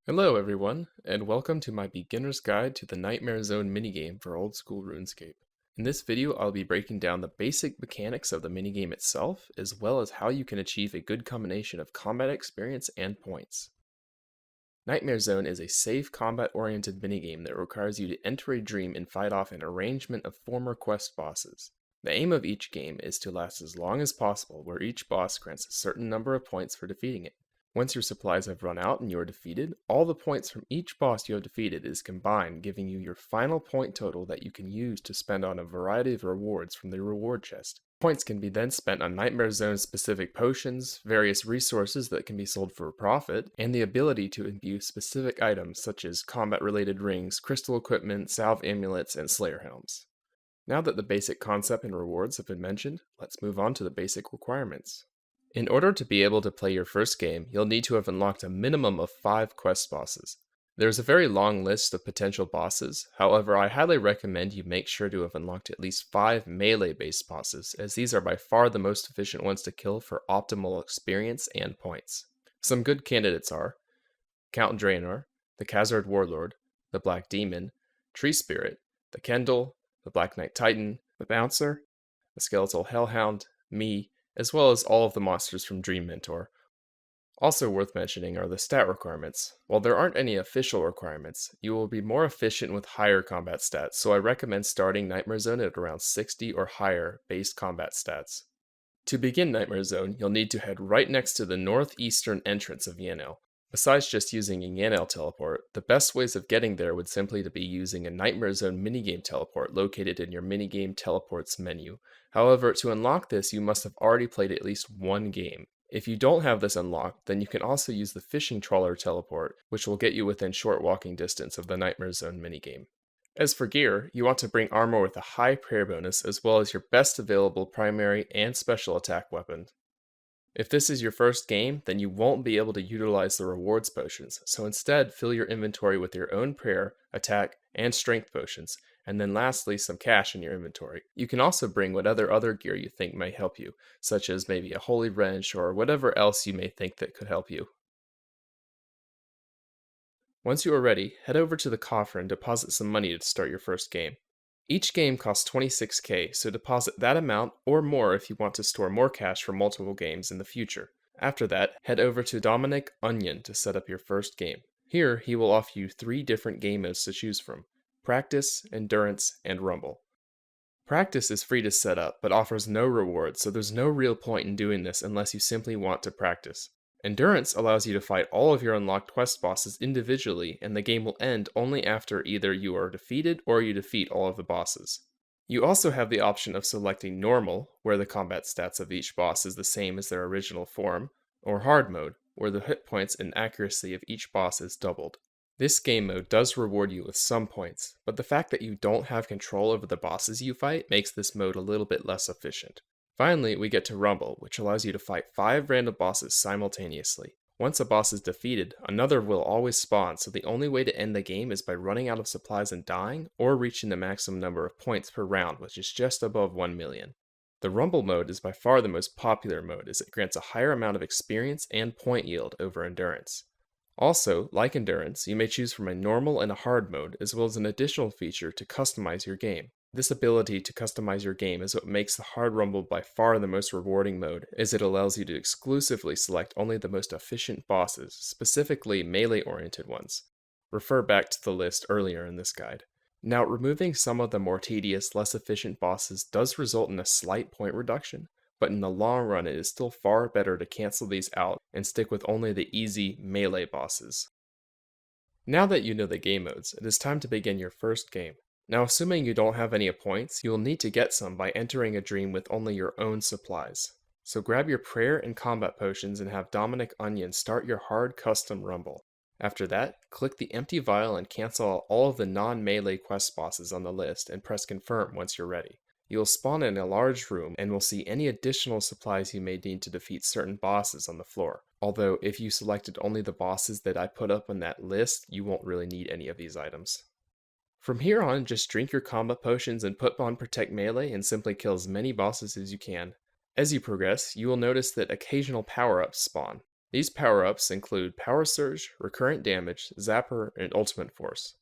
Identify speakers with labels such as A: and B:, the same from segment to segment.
A: Hello everyone, and welcome to my beginner's guide to the Nightmare Zone minigame for old school RuneScape. In this video, I'll be breaking down the basic mechanics of the minigame itself, as well as how you can achieve a good combination of combat experience and points. Nightmare Zone is a safe, combat-oriented minigame that requires you to enter a dream and fight off an arrangement of former quest bosses. The aim of each game is to last as long as possible, where each boss grants a certain number of points for defeating it. Once your supplies have run out and you are defeated, all the points from each boss you have defeated is combined, giving you your final point total that you can use to spend on a variety of rewards from the reward chest. Points can be then spent on Nightmare Zone specific potions, various resources that can be sold for a profit, and the ability to imbue specific items such as combat related rings, crystal equipment, salve amulets, and slayer helms. Now that the basic concept and rewards have been mentioned, let's move on to the basic requirements. In order to be able to play your first game, you'll need to have unlocked a minimum of 5 quest bosses. There's a very long list of potential bosses, however I highly recommend you make sure to have unlocked at least 5 melee-based bosses, as these are by far the most efficient ones to kill for optimal experience and points. Some good candidates are Count Draenor, the Khazard Warlord, the Black Demon, Tree Spirit, the Kendall, the Black Knight Titan, the Bouncer, the Skeletal Hellhound, me, as well as all of the monsters from Dream Mentor. Also worth mentioning are the stat requirements. While there aren't any official requirements, you will be more efficient with higher combat stats, so I recommend starting Nightmare Zone at around 60 or higher base combat stats. To begin Nightmare Zone, you'll need to head right next to the northeastern entrance of Yanel. Besides just using a Yanel teleport, the best ways of getting there would simply to be using a Nightmare Zone minigame teleport located in your minigame teleports menu. However, to unlock this, you must have already played at least one game. If you don't have this unlocked, then you can also use the fishing trawler teleport, which will get you within short walking distance of the Nightmare Zone minigame. As for gear, you want to bring armor with a high prayer bonus as well as your best available primary and special attack weapon. If this is your first game, then you won't be able to utilize the rewards potions, so instead fill your inventory with your own prayer, attack, and strength potions, and then lastly some cash in your inventory. You can also bring whatever other gear you think may help you, such as maybe a holy wrench or whatever else you may think that could help you. Once you are ready, head over to the coffer and deposit some money to start your first game. Each game costs 26k, so deposit that amount or more if you want to store more cash for multiple games in the future. After that, head over to Dominic Onion to set up your first game. Here, he will offer you 3 different game modes to choose from: Practice, Endurance, and Rumble. Practice is free to set up, but offers no rewards, so there's no real point in doing this unless you simply want to practice. Endurance allows you to fight all of your unlocked quest bosses individually, and the game will end only after either you are defeated or you defeat all of the bosses. You also have the option of selecting Normal, where the combat stats of each boss is the same as their original form, or Hard Mode, where the hit points and accuracy of each boss is doubled. This game mode does reward you with some points, but the fact that you don't have control over the bosses you fight makes this mode a little bit less efficient. Finally, we get to Rumble, which allows you to fight 5 random bosses simultaneously. Once a boss is defeated, another will always spawn, so the only way to end the game is by running out of supplies and dying, or reaching the maximum number of points per round, which is just above 1 million. The Rumble mode is by far the most popular mode, as it grants a higher amount of experience and point yield over Endurance. Also, like Endurance, you may choose from a normal and a hard mode, as well as an additional feature to customize your game. This ability to customize your game is what makes the Hard Rumble by far the most rewarding mode, as it allows you to exclusively select only the most efficient bosses, specifically melee-oriented ones. Refer back to the list earlier in this guide. Now, removing some of the more tedious, less efficient bosses does result in a slight point reduction, but in the long run it is still far better to cancel these out and stick with only the easy melee bosses. Now that you know the game modes, it is time to begin your first game. Now, assuming you don't have any points, you will need to get some by entering a dream with only your own supplies. So grab your prayer and combat potions and have Dominic Onion start your hard custom rumble. After that, click the empty vial and cancel out all of the non-melee quest bosses on the list and press confirm once you're ready. You will spawn in a large room and will see any additional supplies you may need to defeat certain bosses on the floor. Although, if you selected only the bosses that I put up on that list, you won't really need any of these items. From here on, just drink your combat potions and put on Protect Melee and simply kill as many bosses as you can. As you progress, you will notice that occasional power-ups spawn. These power-ups include Power Surge, Recurrent Damage, Zapper, and Ultimate Force.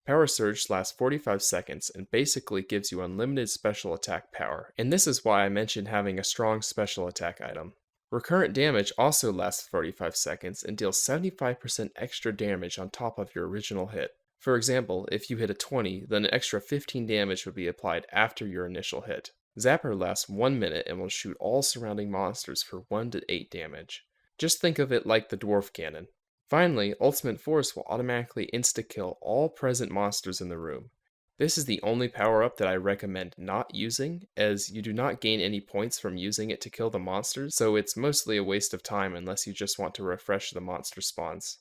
A: Power Surge lasts 45 seconds and basically gives you unlimited special attack power, and this is why I mentioned having a strong special attack item. Recurrent Damage also lasts 45 seconds and deals 75% extra damage on top of your original hit. For example, if you hit a 20, then an extra 15 damage would be applied after your initial hit. Zapper lasts 1 minute and will shoot all surrounding monsters for 1 to 8 damage. Just think of it like the Dwarf Cannon. Finally, Ultimate Force will automatically insta-kill all present monsters in the room. This is the only power-up that I recommend not using, as you do not gain any points from using it to kill the monsters, so it's mostly a waste of time unless you just want to refresh the monster spawns.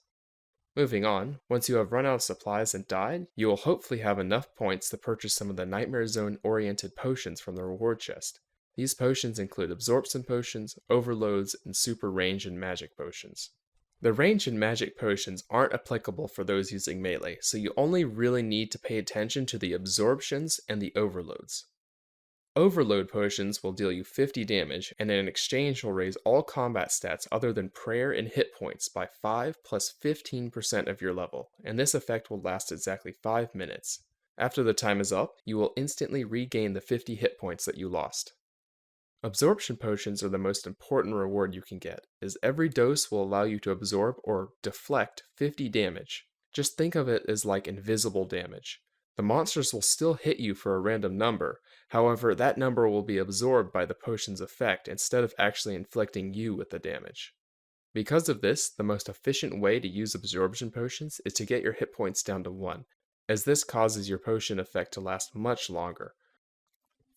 A: Moving on, once you have run out of supplies and died, you will hopefully have enough points to purchase some of the Nightmare Zone-oriented potions from the reward chest. These potions include Absorption Potions, Overloads, and Super Range and Magic Potions. The range and magic potions aren't applicable for those using melee, so you only really need to pay attention to the absorptions and the overloads. Overload potions will deal you 50 damage, and in exchange will raise all combat stats other than prayer and hit points by 5 plus 15% of your level, and this effect will last exactly 5 minutes. After the time is up, you will instantly regain the 50 hit points that you lost. Absorption potions are the most important reward you can get, as every dose will allow you to absorb or deflect 50 damage. Just think of it as like invisible damage. The monsters will still hit you for a random number, however, that number will be absorbed by the potion's effect instead of actually inflicting you with the damage. Because of this, the most efficient way to use absorption potions is to get your hit points down to 1, as this causes your potion effect to last much longer.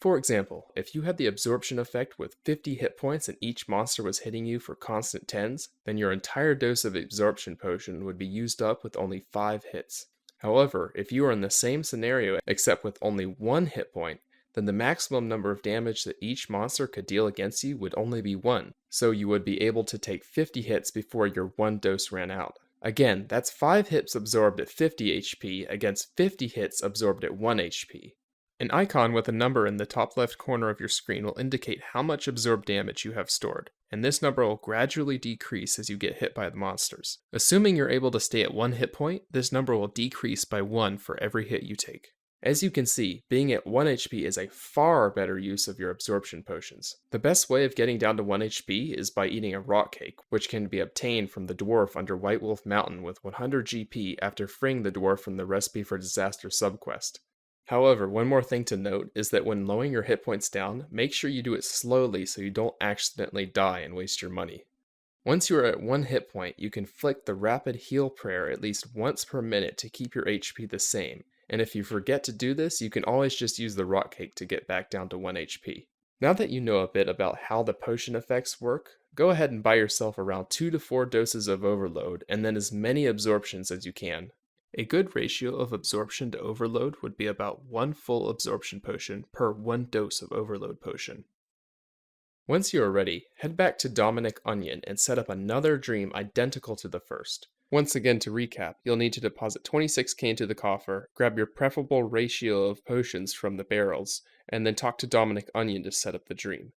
A: For example, if you had the absorption effect with 50 hit points and each monster was hitting you for constant 10s, then your entire dose of absorption potion would be used up with only 5 hits. However, if you are in the same scenario except with only 1 hit point, then the maximum number of damage that each monster could deal against you would only be 1, so you would be able to take 50 hits before your 1 dose ran out. Again, that's 5 hits absorbed at 50 HP against 50 hits absorbed at 1 HP. An icon with a number in the top left corner of your screen will indicate how much absorbed damage you have stored, and this number will gradually decrease as you get hit by the monsters. Assuming you're able to stay at 1 hit point, this number will decrease by 1 for every hit you take. As you can see, being at 1 HP is a far better use of your absorption potions. The best way of getting down to 1 HP is by eating a rock cake, which can be obtained from the dwarf under White Wolf Mountain with 100 GP after freeing the dwarf from the Recipe for Disaster subquest. However, one more thing to note is that when lowering your hit points down, make sure you do it slowly so you don't accidentally die and waste your money. Once you are at 1 hit point, you can flick the Rapid Heal prayer at least once per minute to keep your HP the same, and if you forget to do this, you can always just use the rock cake to get back down to 1 HP. Now that you know a bit about how the potion effects work, go ahead and buy yourself around 2 to 4 doses of overload and then as many absorptions as you can. A good ratio of absorption to overload would be about 1 full absorption potion per 1 dose of overload potion. Once you are ready, head back to Dominic Onion and set up another dream identical to the first. Once again, to recap, you'll need to deposit 26k into the coffer, grab your preferable ratio of potions from the barrels, and then talk to Dominic Onion to set up the dream.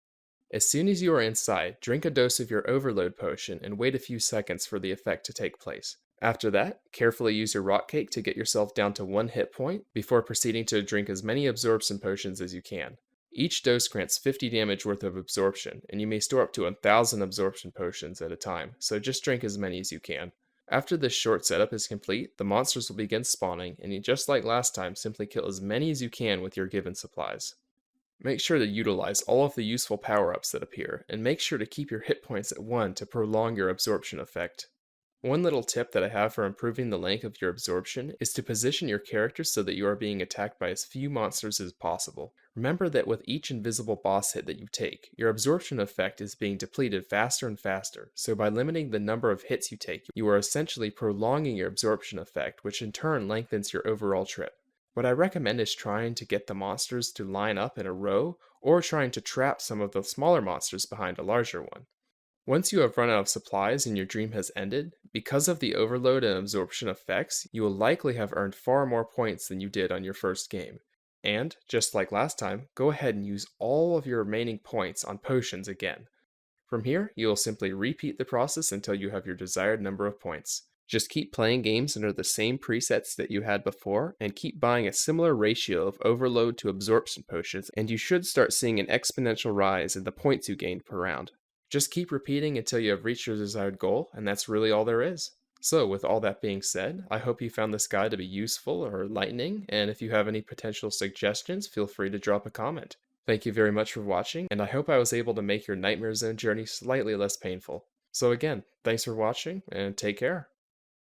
A: As soon as you are inside, drink a dose of your overload potion and wait a few seconds for the effect to take place. After that, carefully use your rock cake to get yourself down to 1 hit point before proceeding to drink as many absorption potions as you can. Each dose grants 50 damage worth of absorption, and you may store up to 1,000 absorption potions at a time, so just drink as many as you can. After this short setup is complete, the monsters will begin spawning, and you, just like last time, simply kill as many as you can with your given supplies. Make sure to utilize all of the useful power-ups that appear, and make sure to keep your hit points at 1 to prolong your absorption effect. One little tip that I have for improving the length of your absorption is to position your character so that you are being attacked by as few monsters as possible. Remember that with each invisible boss hit that you take, your absorption effect is being depleted faster and faster, so by limiting the number of hits you take, you are essentially prolonging your absorption effect, which in turn lengthens your overall trip. What I recommend is trying to get the monsters to line up in a row, or trying to trap some of the smaller monsters behind a larger one. Once you have run out of supplies and your dream has ended, because of the overload and absorption effects, you will likely have earned far more points than you did on your first game. And, just like last time, go ahead and use all of your remaining points on potions again. From here, you will simply repeat the process until you have your desired number of points. Just keep playing games under the same presets that you had before, and keep buying a similar ratio of overload to absorption potions, and you should start seeing an exponential rise in the points you gained per round. Just keep repeating until you have reached your desired goal, and that's really all there is. So, with all that being said, I hope you found this guide to be useful or enlightening, and if you have any potential suggestions, feel free to drop a comment. Thank you very much for watching, and I hope I was able to make your Nightmare Zone journey slightly less painful. So again, thanks for watching, and take care.